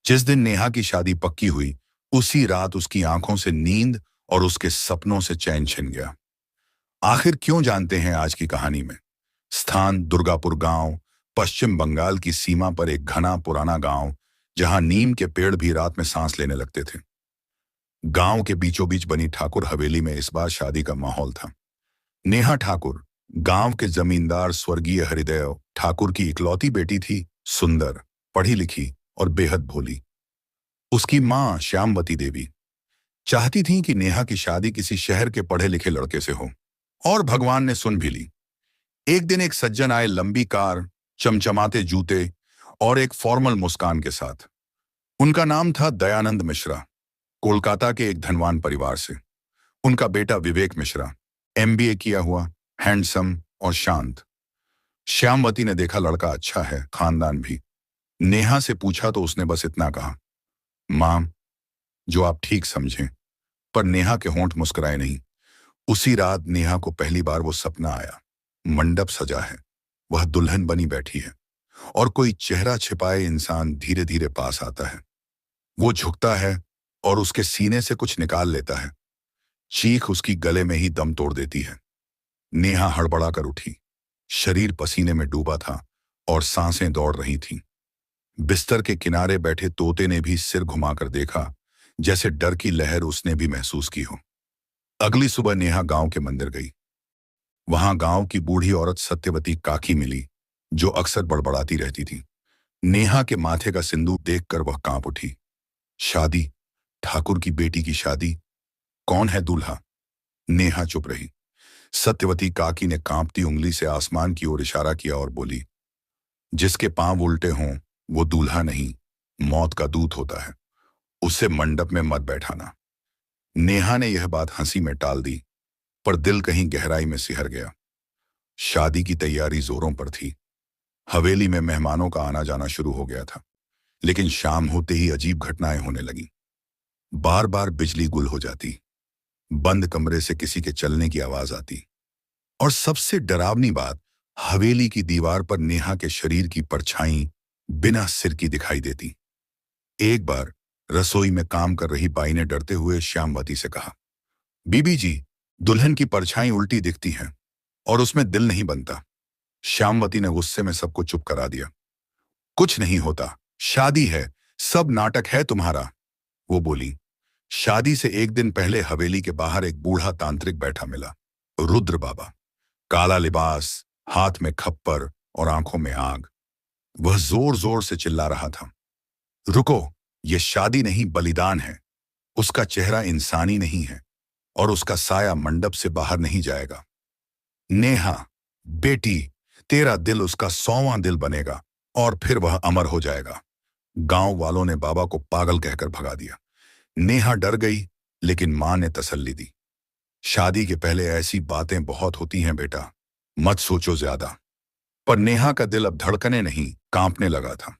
जिस दिन नेहा की शादी पक्की हुई, उसी रात उसकी आंखों से नींद और उसके सपनों से चैन छिन गया। आखिर क्यों जानते हैं आज की कहानी में। स्थान दुर्गापुर गांव, पश्चिम बंगाल की सीमा पर एक घना पुराना गांव, जहां नीम के पेड़ भी रात में सांस लेने लगते थे। गांव के बीचों बीच बनी ठाकुर हवेली में इस बार शादी का माहौल था। नेहा ठाकुर गांव के जमींदार स्वर्गीय हरिदेव ठाकुर की इकलौती बेटी थी। सुंदर, पढ़ी लिखी और बेहद भोली। उसकी मां श्यामवती देवी चाहती थी कि नेहा की शादी किसी शहर के पढ़े लिखे लड़के से हो, और भगवान ने सुन भी ली। एक दिन एक सज्जन आए, लंबी कार, चमचमाते जूते और एक फॉर्मल मुस्कान के साथ। उनका नाम था दयानंद मिश्रा, कोलकाता के एक धनवान परिवार से। उनका बेटा विवेक मिश्रा, एमबीए किया हुआ, हैंडसम और शांत। श्यामवती ने देखा लड़का अच्छा है, खानदान भी। नेहा से पूछा तो उसने बस इतना कहा, मां, जो आप ठीक समझें। पर नेहा के होंठ मुस्कुराए नहीं। उसी रात नेहा को पहली बार वो सपना आया। मंडप सजा है, वह दुल्हन बनी बैठी है, और कोई चेहरा छिपाए इंसान धीरे धीरे पास आता है। वो झुकता है और उसके सीने से कुछ निकाल लेता है। चीख उसकी गले में ही दम तोड़ देती है। नेहा हड़बड़ा कर उठी। शरीर पसीने में डूबा था और सांसें दौड़ रही थीं। बिस्तर के किनारे बैठे तोते ने भी सिर घुमाकर देखा, जैसे डर की लहर उसने भी महसूस की हो। अगली सुबह नेहा गांव के मंदिर गई। वहां गांव की बूढ़ी औरत सत्यवती काकी मिली, जो अक्सर बड़बड़ाती रहती थी। नेहा के माथे का सिंदूर देखकर वह कांप उठी। शादी, ठाकुर की बेटी की शादी, कौन है दूल्हा? नेहा चुप रही। सत्यवती काकी ने कांपती उंगली से आसमान की ओर इशारा किया और बोली, जिसके पांव उल्टे हों वो दूल्हा नहीं, मौत का दूत होता है। उससे मंडप में मत बैठाना। नेहा ने यह बात हंसी में टाल दी, पर दिल कहीं गहराई में सिहर गया। शादी की तैयारी जोरों पर थी। हवेली में मेहमानों का आना जाना शुरू हो गया था। लेकिन शाम होते ही अजीब घटनाएं होने लगी। बार बार बिजली गुल हो जाती, बंद कमरे से किसी के चलने की आवाज आती, और सबसे डरावनी बात, हवेली की दीवार पर नेहा के शरीर की परछाई बिना सिर की दिखाई देती। एक बार रसोई में काम कर रही बाई ने डरते हुए श्यामवती से कहा, बीबी जी, दुल्हन की परछाई उल्टी दिखती है और उसमें दिल नहीं बनता। श्यामवती ने गुस्से में सबको चुप करा दिया। कुछ नहीं होता, शादी है, सब नाटक है तुम्हारा, वो बोली। शादी से एक दिन पहले हवेली के बाहर एक बूढ़ा तांत्रिक बैठा मिला, रुद्र बाबा। काला लिबास, हाथ में खप्पर और आंखों में आग। वह जोर जोर से चिल्ला रहा था, रुको, यह शादी नहीं बलिदान है। उसका चेहरा इंसानी नहीं है और उसका साया मंडप से बाहर नहीं जाएगा। नेहा, बेटी, तेरा दिल उसका 100वां दिल बनेगा और फिर वह अमर हो जाएगा। गांव वालों ने बाबा को पागल कहकर भगा दिया। नेहा डर गई, लेकिन मां ने तसल्ली दी, शादी के पहले ऐसी बातें बहुत होती हैं बेटा, मत सोचो ज्यादा। पर नेहा का दिल अब धड़कने नहीं, कांपने लगा था।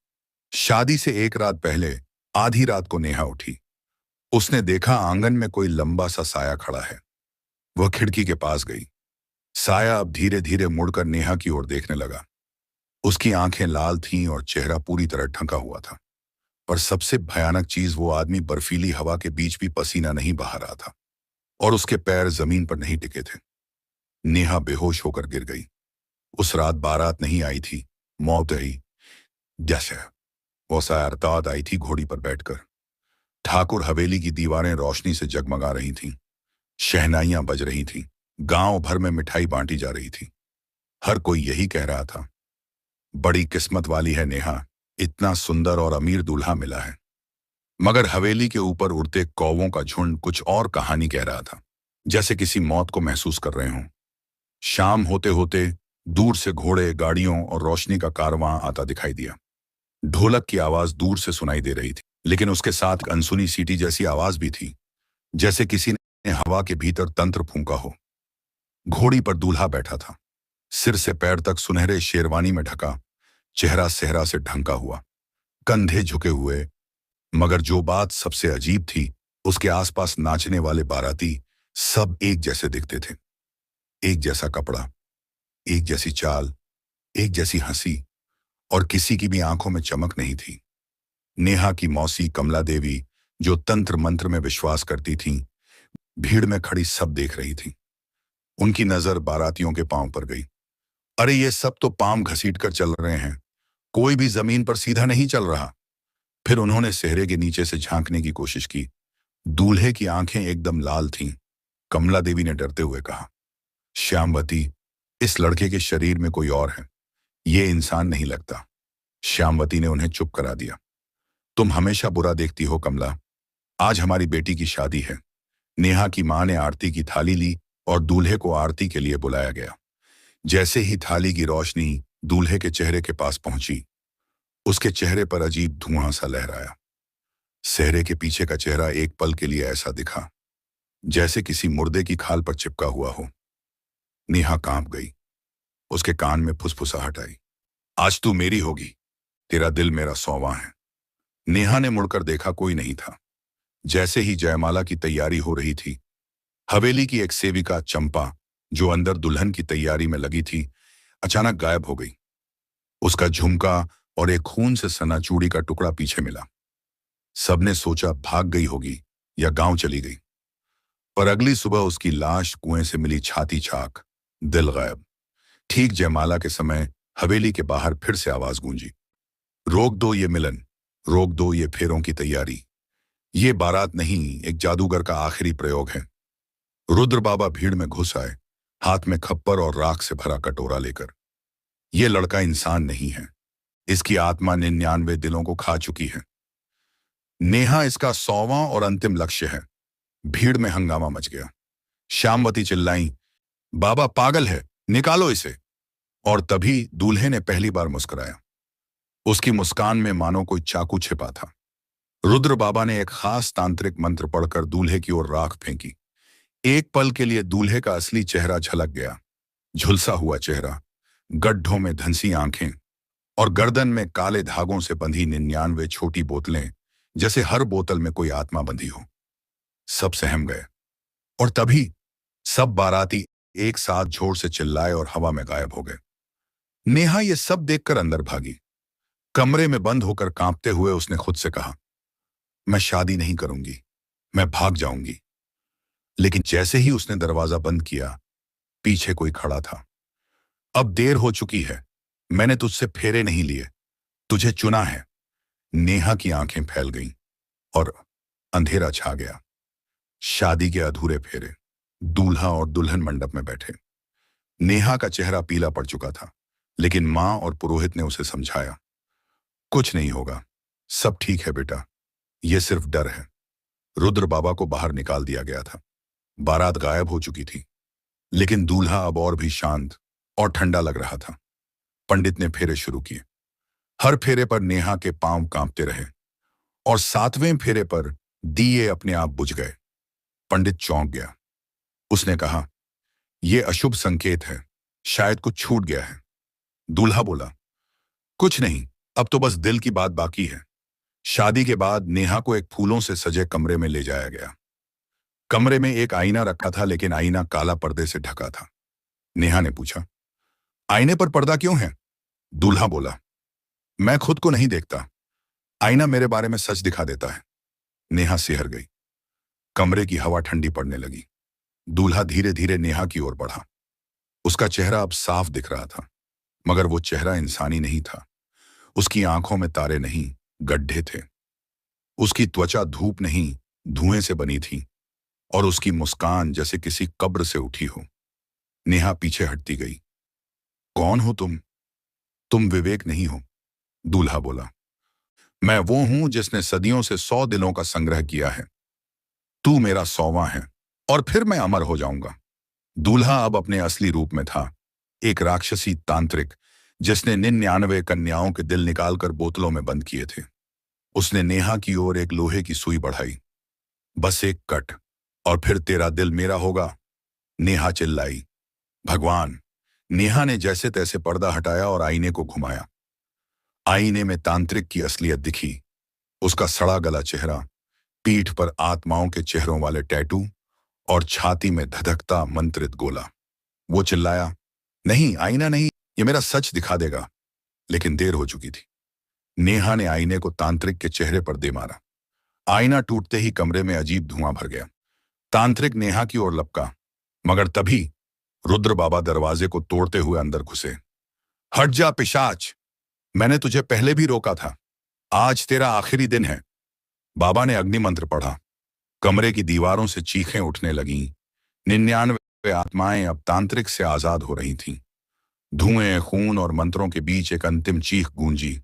शादी से एक रात पहले आधी रात को नेहा उठी। उसने देखा आंगन में कोई लंबा सा साया खड़ा है। वह खिड़की के पास गई। साया अब धीरे धीरे मुड़कर नेहा की ओर देखने लगा। उसकी आंखें लाल थीं और चेहरा पूरी तरह ढंका हुआ था। पर सबसे भयानक चीज, वो आदमी बर्फीली हवा के बीच भी पसीना नहीं बहा रहा था और उसके पैर जमीन पर नहीं टिके थे। नेहा बेहोश होकर गिर गई। उस रात बारात नहीं आई थी, मौत आई। जैसे वो सारताद आई थी घोड़ी पर बैठकर। ठाकुर हवेली की दीवारें रोशनी से जगमगा रही थीं। शहनाइयां बज रही थीं। गांव भर में मिठाई बांटी जा रही थी। हर कोई यही कह रहा था, बड़ी किस्मत वाली है नेहा, इतना सुंदर और अमीर दूल्हा मिला है। मगर हवेली के ऊपर उड़ते कौवों का झुंड कुछ और कहानी कह रहा था, जैसे किसी मौत को महसूस कर रहे हों। शाम होते होते दूर से घोड़े, गाड़ियों और रोशनी का कारवां आता दिखाई दिया। ढोलक की आवाज दूर से सुनाई दे रही थी, लेकिन उसके साथ एक अनसुनी सीटी जैसी आवाज भी थी, जैसे किसी ने हवा के भीतर तंत्र फूंका हो। घोड़ी पर दूल्हा बैठा था, सिर से पैर तक सुनहरे शेरवानी में ढका, चेहरा सेहरा से ढंका हुआ, कंधे झुके हुए। मगर जो बात सबसे अजीब थी, उसके आसपास नाचने वाले बाराती सब एक जैसे दिखते थे। एक जैसा कपड़ा, एक जैसी चाल, एक जैसी हंसी, और किसी की भी आंखों में चमक नहीं थी। नेहा की मौसी कमला देवी, जो तंत्र मंत्र में विश्वास करती थीं, भीड़ में खड़ी सब देख रही थी। उनकी नजर बारातियों के पांव पर गई। अरे ये सब तो पांव घसीट कर चल रहे हैं, कोई भी जमीन पर सीधा नहीं चल रहा। फिर उन्होंने सेहरे के नीचे से झांकने की कोशिश की। दूल्हे की आंखें एकदम लाल थीं। कमला देवी ने डरते हुए कहा, श्यामवती, इस लड़के के शरीर में कोई और है, ये इंसान नहीं लगता। श्यामवती ने उन्हें चुप करा दिया। तुम हमेशा बुरा देखती हो कमला, आज हमारी बेटी की शादी है। नेहा की मां ने आरती की थाली ली और दूल्हे को आरती के लिए बुलाया गया। जैसे ही थाली की रोशनी दूल्हे के चेहरे के पास पहुंची, उसके चेहरे पर अजीब धुआं सा लहराया। सेहरे के पीछे का चेहरा एक पल के लिए ऐसा दिखा जैसे किसी मुर्दे की खाल पर चिपका हुआ हो। नेहा कांप गई। उसके कान में फुसफुसाहट आई, आज तू मेरी होगी, तेरा दिल मेरा सौवां है। नेहा ने मुड़कर देखा, कोई नहीं था। जैसे ही जयमाला की तैयारी हो रही थी, हवेली की एक सेविका चंपा, जो अंदर दुल्हन की तैयारी में लगी थी, अचानक गायब हो गई। उसका झुमका और एक खून से सना चूड़ी का टुकड़ा पीछे मिला। सबने सोचा भाग गई होगी या गांव चली गई, पर अगली सुबह उसकी लाश कुएं से मिली, छाती चाक, दिल गायब। ठीक जयमाला के समय हवेली के बाहर फिर से आवाज गूंजी, रोक दो ये मिलन, रोक दो ये फेरों की तैयारी। ये बारात नहीं, एक जादूगर का आखिरी प्रयोग है। रुद्र बाबा भीड़ में घुस आए, हाथ में खप्पर और राख से भरा कटोरा लेकर। ये लड़का इंसान नहीं है, इसकी आत्मा 99 दिलों को खा चुकी है। नेहा इसका 100वां और अंतिम लक्ष्य है। भीड़ में हंगामा मच गया। श्यामवती चिल्लाई, बाबा पागल है, निकालो इसे। और तभी दूल्हे ने पहली बार मुस्कुराया। उसकी मुस्कान में मानो कोई चाकू छिपा था। रुद्र बाबा ने एक खास तांत्रिक मंत्र पढ़कर दूल्हे की ओर राख फेंकी। एक पल के लिए दूल्हे का असली चेहरा झलक गया। झुलसा हुआ चेहरा, गड्ढों में धंसी आंखें और गर्दन में काले धागों से बंधी 99 छोटी बोतलें, जैसे हर बोतल में कोई आत्मा बंधी हो। सब सहम गए। और तभी सब बाराती एक साथ जोर से चिल्लाए और हवा में गायब हो गए। नेहा ये सब देखकर अंदर भागी। कमरे में बंद होकर कांपते हुए उसने खुद से कहा, मैं शादी नहीं करूंगी, मैं भाग जाऊंगी। लेकिन जैसे ही उसने दरवाजा बंद किया, पीछे कोई खड़ा था। अब देर हो चुकी है, मैंने तुझसे फेरे नहीं लिए, तुझे चुना है। नेहा की आंखें फैल गईं और अंधेरा छा गया। शादी के अधूरे फेरे। दूल्हा और दुल्हन मंडप में बैठे। नेहा का चेहरा पीला पड़ चुका था, लेकिन मां और पुरोहित ने उसे समझाया, कुछ नहीं होगा, सब ठीक है बेटा, यह सिर्फ डर है। रुद्र बाबा को बाहर निकाल दिया गया था। बारात गायब हो चुकी थी, लेकिन दूल्हा अब और भी शांत और ठंडा लग रहा था। पंडित ने फेरे शुरू किए। हर फेरे पर नेहा के पांव कांपते रहे और 7वें फेरे पर दिए अपने आप बुझ गए। पंडित चौंक गया। उसने कहा, यह अशुभ संकेत है, शायद कुछ छूट गया है। दूल्हा बोला, कुछ नहीं, अब तो बस दिल की बात बाकी है। शादी के बाद नेहा को एक फूलों से सजे कमरे में ले जाया गया। कमरे में एक आईना रखा था, लेकिन आईना काला पर्दे से ढका था। नेहा ने पूछा, आईने पर पर्दा क्यों है? दूल्हा बोला, मैं खुद को नहीं देखता, आईना मेरे बारे में सच दिखा देता है। नेहा सिहर गई। कमरे की हवा ठंडी पड़ने लगी। दूल्हा धीरे धीरे नेहा की ओर बढ़ा। उसका चेहरा अब साफ दिख रहा था, मगर वो चेहरा इंसानी नहीं था। उसकी आंखों में तारे नहीं, गड्ढे थे। उसकी त्वचा धूप नहीं, धुएं से बनी थी और उसकी मुस्कान जैसे किसी कब्र से उठी हो। नेहा पीछे हटती गई। कौन हो तुम? तुम विवेक नहीं हो, दूल्हा बोला। मैं वो हूं जिसने सदियों से 100 दिलों का संग्रह किया है। तू मेरा 100वां है और फिर मैं अमर हो जाऊंगा। दूल्हा अब अपने असली रूप में था, एक राक्षसी तांत्रिक जिसने 99 कन्याओं के दिल निकालकर बोतलों में बंद किए थे। उसने नेहा की ओर एक लोहे की सुई बढ़ाई। बस एक कट और फिर तेरा दिल मेरा होगा, नेहा चिल्लाई। भगवान! नेहा ने जैसे तैसे पर्दा हटाया और आईने को घुमाया। आईने में तांत्रिक की असलियत दिखी। उसका सड़ा गला चेहरा, पीठ पर आत्माओं के चेहरों वाले टैटू और छाती में धधकता मंत्रित गोला। वो चिल्लाया, नहीं, आईना नहीं, ये मेरा सच दिखा देगा। लेकिन देर हो चुकी थी। नेहा ने आईने को तांत्रिक के चेहरे पर दे मारा। आईना टूटते ही कमरे में अजीब धुआं भर गया। तांत्रिक नेहा की ओर लपका, मगर तभी रुद्र बाबा दरवाजे को तोड़ते हुए अंदर घुसे। हट जा पिशाच, मैंने तुझे पहले भी रोका था। आज तेरा आखिरी दिन है। बाबा ने अग्नि मंत्र पढ़ा। कमरे की दीवारों से चीखें उठने लगीं। 99 आत्माएं अब तांत्रिक से आजाद हो रही थीं। धुएं, खून और मंत्रों के बीच एक अंतिम चीख गूंजी,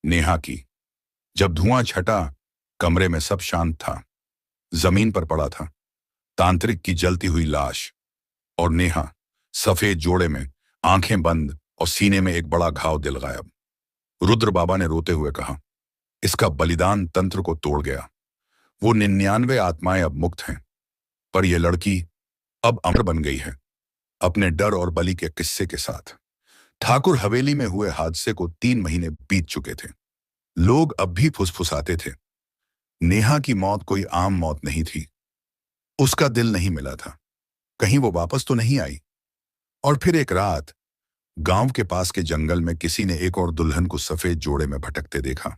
नेहा की। जब धुआं छटा, कमरे में सब शांत था। जमीन पर पड़ा था तांत्रिक की जलती हुई लाश, और नेहा सफेद जोड़े में, आंखें बंद और सीने में एक बड़ा घाव, दिल गायब। रुद्र बाबा ने रोते हुए कहा, इसका बलिदान तंत्र को तोड़ गया। वो 99 आत्माएं अब मुक्त हैं, पर यह लड़की अब अमर बन गई है, अपने डर और बलि के किस्से के साथ। ठाकुर हवेली में हुए हादसे को 3 महीने बीत चुके थे। लोग अब भी फुसफुसाते थे। नेहा की मौत कोई आम मौत नहीं थी। उसका दिल नहीं मिला था, कहीं वो वापस तो नहीं आई। और फिर एक रात गांव के पास के जंगल में किसी ने एक और दुल्हन को सफेद जोड़े में भटकते देखा,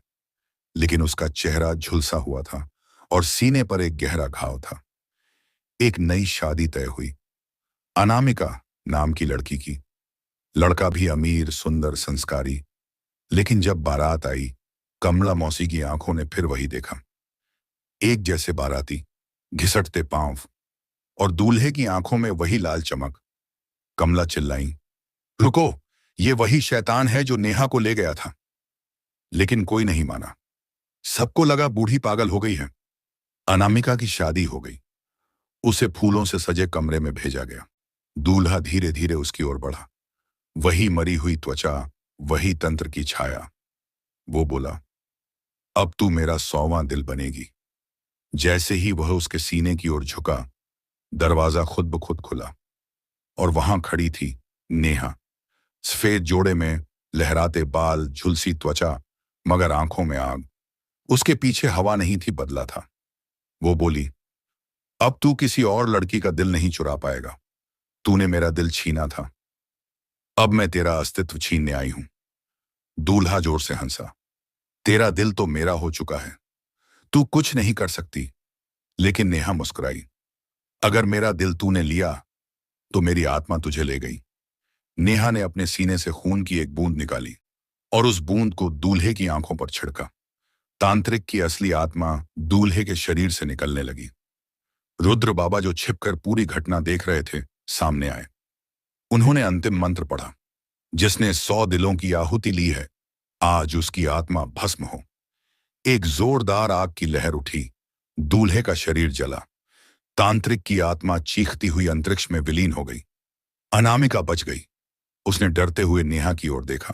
लेकिन उसका चेहरा झुलसा हुआ था और सीने पर एक गहरा घाव था। एक नई शादी तय हुई, अनामिका नाम की लड़की की। लड़का भी अमीर, सुंदर, संस्कारी। लेकिन जब बारात आई, कमला मौसी की आंखों ने फिर वही देखा। एक जैसे बाराती, घिसटते पांव, और दूल्हे की आंखों में वही लाल चमक। कमला चिल्लाई, रुको, ये वही शैतान है जो नेहा को ले गया था। लेकिन कोई नहीं माना। सबको लगा बूढ़ी पागल हो गई है। अनामिका की शादी हो गई। उसे फूलों से सजे कमरे में भेजा गया। दूल्हा धीरे धीरे उसकी ओर बढ़ा। वही मरी हुई त्वचा, वही तंत्र की छाया। वो बोला, अब तू मेरा 100वां दिल बनेगी। जैसे ही वह उसके सीने की ओर झुका, दरवाजा खुद ब खुद खुला, और वहां खड़ी थी नेहा, सफेद जोड़े में, लहराते बाल, झुलसी त्वचा, मगर आंखों में आग। उसके पीछे हवा नहीं थी, बदला था। वो बोली, अब तू किसी और लड़की का दिल नहीं चुरा पाएगा। तूने मेरा दिल छीना था, अब मैं तेरा अस्तित्व छीनने आई हूं। दूल्हा जोर से हंसा, तेरा दिल तो मेरा हो चुका है, तू कुछ नहीं कर सकती। लेकिन नेहा मुस्कुराई, अगर मेरा दिल तूने लिया तो मेरी आत्मा तुझे ले गई। नेहा ने अपने सीने से खून की एक बूंद निकाली और उस बूंद को दूल्हे की आंखों पर छिड़का। तांत्रिक की असली आत्मा दूल्हे के शरीर से निकलने लगी। रुद्र बाबा, जो छिपकर पूरी घटना देख रहे थे, सामने आए। उन्होंने अंतिम मंत्र पढ़ा, जिसने 100 दिलों की आहुति ली है, आज उसकी आत्मा भस्म हो। एक जोरदार आग की लहर उठी, दूल्हे का शरीर जला। तांत्रिक की आत्मा चीखती हुई अंतरिक्ष में विलीन हो गई। अनामिका बच गई। उसने डरते हुए नेहा की ओर देखा।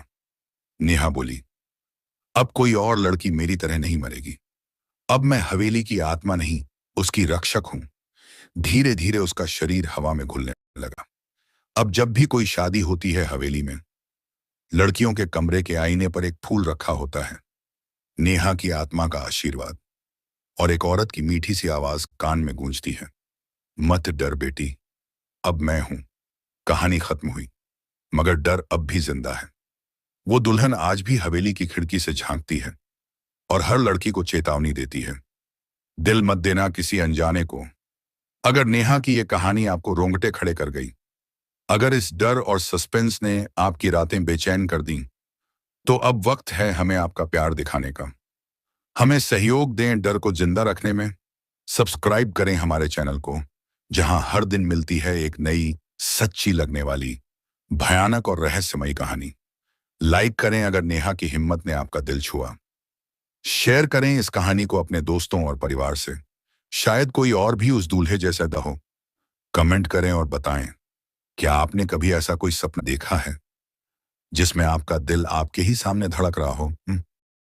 नेहा बोली, अब कोई और लड़की मेरी तरह नहीं मरेगी। अब मैं हवेली की आत्मा नहीं, उसकी रक्षक हूं। धीरे धीरे उसका शरीर हवा में घुलने लगा। अब जब भी कोई शादी होती है हवेली में, लड़कियों के कमरे के आईने पर एक फूल रखा होता है, नेहा की आत्मा का आशीर्वाद। और एक औरत की मीठी सी आवाज कान में गूंजती है, मत डर बेटी, अब मैं हूं। कहानी खत्म हुई, मगर डर अब भी जिंदा है। वो दुल्हन आज भी हवेली की खिड़की से झांकती है और हर लड़की को चेतावनी देती है, दिल मत देना किसी अनजाने को। अगर नेहा की ये कहानी आपको रोंगटे खड़े कर गई, अगर इस डर और सस्पेंस ने आपकी रातें बेचैन कर दी, तो अब वक्त है हमें आपका प्यार दिखाने का। हमें सहयोग दें डर को जिंदा रखने में। सब्सक्राइब करें हमारे चैनल को, जहां हर दिन मिलती है एक नई, सच्ची लगने वाली, भयानक और रहस्यमयी कहानी। लाइक करें अगर नेहा की हिम्मत ने आपका दिल छुआ। शेयर करें इस कहानी को अपने दोस्तों और परिवार से, शायद कोई और भी उस दूल्हे जैसा हो। कमेंट करें और बताएं, क्या आपने कभी ऐसा कोई सपना देखा है जिसमें आपका दिल आपके ही सामने धड़क रहा हो?